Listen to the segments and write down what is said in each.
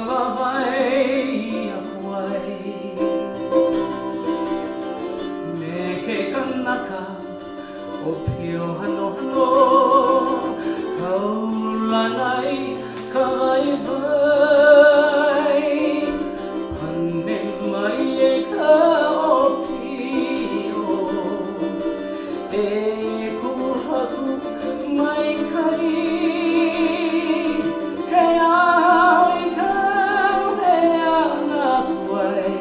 Waiwai me ke kanaka o pio hano hano kaulanai ka waiwai ane mai e ka o pio e kuhaku mai kai he au i kau he ana kuai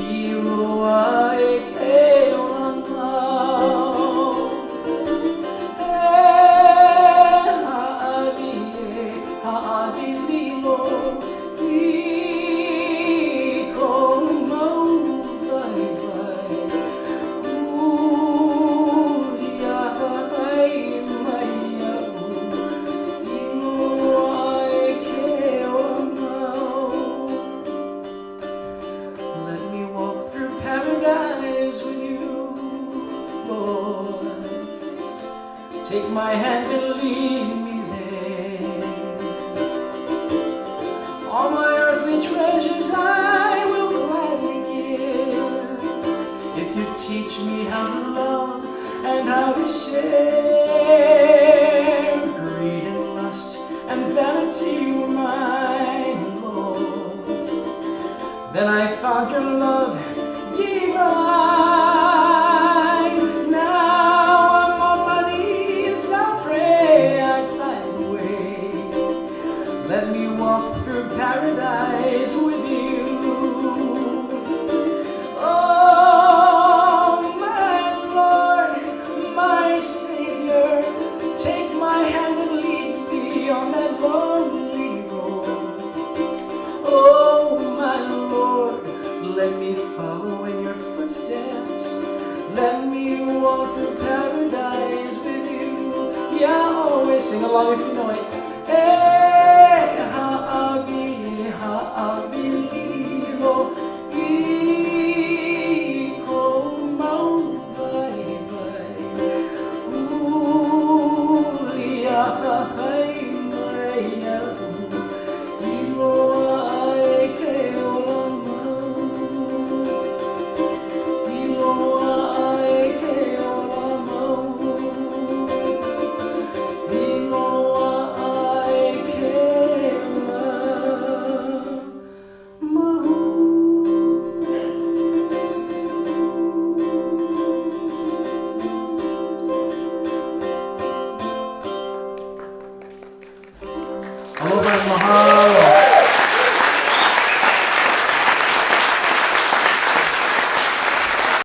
I roa e ke o ngau haadi lilo I ko mau waiwai ia hai mai au I roa e ke o ngau. Let me walk through paradise with you, Lord. Take my hand and lead me there. All my earthly treasures I will gladly give if you teach me how to love and how to share. Greed and lust and vanity were mine, Lord. Then I found your love